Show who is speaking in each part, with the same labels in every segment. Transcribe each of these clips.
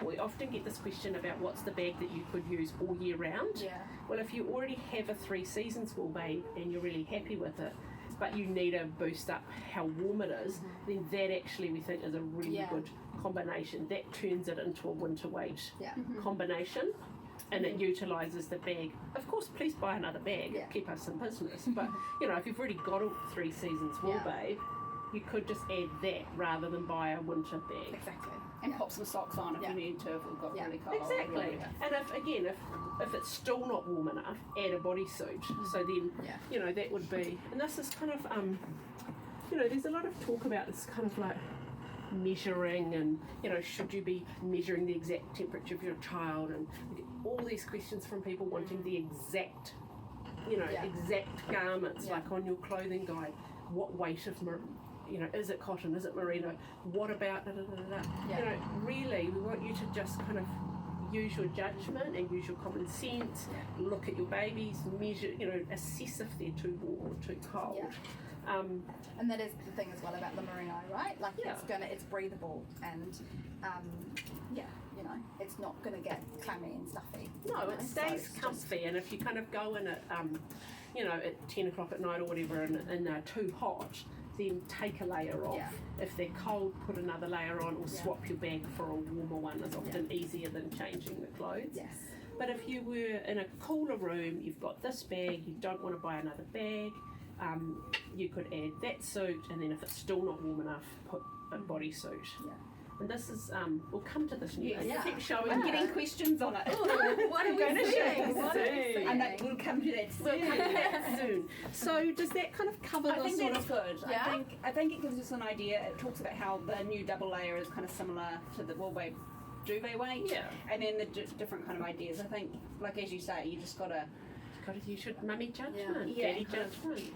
Speaker 1: We often get this question about what's the bag that you could use all year round.
Speaker 2: Yeah.
Speaker 1: Well, if you already have a 3 seasons Woolbabe and you're really happy with it, but you need to boost up how warm it is, then that actually we think is a really good combination. That turns it into a winter weight combination, and it utilises the bag. Of course, please buy another bag, keep us in business. But you know, if you've already got a 3 seasons Woolbabe, you could just add that rather than buy a winter bag.
Speaker 2: Exactly.
Speaker 3: And pop some socks on if you need to, if we've got really cold.
Speaker 1: Exactly. And if it's still not warm enough, add a bodysuit. So then, you know, that would be, and this is kind of, you know, there's a lot of talk about this kind of like measuring and, you know, should you be measuring the exact temperature of your child, and we get all these questions from people wanting the exact, you know, exact garments, like on your clothing guide, what weight of, you know, is it cotton, is it merino, what about you know, really we want you to just kind of use your judgment and use your common sense, look at your babies, measure, you know, assess if they're too warm or too cold.
Speaker 2: And that is the thing as well about the merino, right? Like it's breathable, and you know, it's not gonna get clammy and stuffy.
Speaker 1: No, it stays comfy, and if you kind of go in at you know, at 10 o'clock at night or whatever, and they're too hot, then take a layer off. If they're cold, put another layer on, or swap your bag for a warmer one. Is often easier than changing the clothes. But if you were in a cooler room, you've got this bag, you don't want to buy another bag, you could add that suit, and then if it's still not warm enough, put a bodysuit. And this is, we'll come to this new keep showing.
Speaker 3: I'm getting questions on it.
Speaker 2: What are we
Speaker 3: going to
Speaker 2: saying?
Speaker 3: soon. And we'll come to that soon.
Speaker 1: So does that kind of cover
Speaker 3: I think that's good.
Speaker 2: Yeah.
Speaker 3: I think it gives us an idea. It talks about how the new double layer is kind of similar to the Woolbabe duvet weight. And then the different kind of ideas. I think, like as you say, you just got to
Speaker 1: use your mummy judgment, daddy judgment.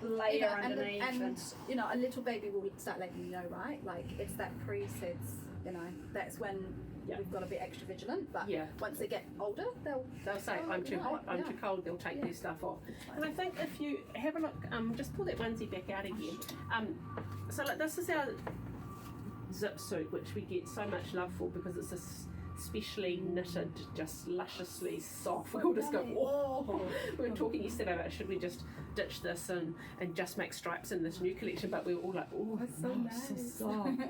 Speaker 3: Layer underneath,
Speaker 2: and you know, a little baby will start letting you know, right? Like it's that pre-SIDS, you know, that's when we've got to be extra vigilant. But once they get older, they'll
Speaker 1: say, I'm too hot, I'm too cold, they'll take their stuff off. And I think if you have a look, just pull that onesie back out again. So like, this is our zip suit, which we get so much love for because it's a specially knitted, just lusciously soft. We all just go, oh. We were talking yesterday about should we just ditch this and just make stripes in this new collection, but we were all like, oh, it's so nice, so soft.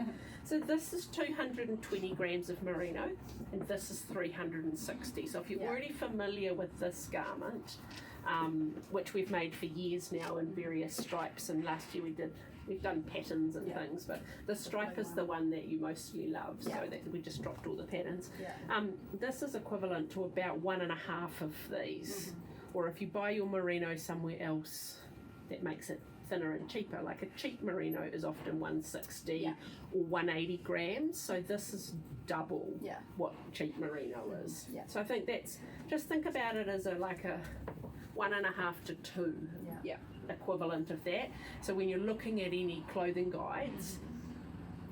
Speaker 1: So this is 220 grams of merino, and this is 360. So if you're already familiar with this garment, which we've made for years now in various stripes, and last year we've done patterns and things, but the stripe is the one that you mostly love, so that we just dropped all the patterns. This is equivalent to about 1.5 of these, or if you buy your merino somewhere else, that makes it thinner and cheaper. Like a cheap merino is often 160 or 180 grams, so this is double what cheap merino is. So I think that's, just think about it as a 1.5 to 2 equivalent of that. So when you're looking at any clothing guides,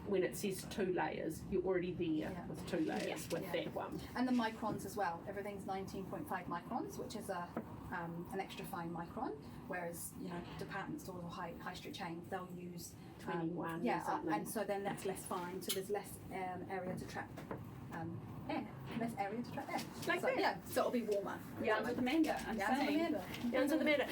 Speaker 1: when it says 2 layers, you're already there with 2 layers with that one.
Speaker 2: And the microns as well. Everything's 19.5 microns, which is an extra fine micron. Whereas, you know, department stores or high street chains, they'll use
Speaker 1: 21.
Speaker 2: And so then that's less fine. So there's less area to trap air. Less area to trap air.
Speaker 1: Like that.
Speaker 2: So it'll be warmer.
Speaker 3: Yarns with Amanda.
Speaker 1: Yarns with Amanda.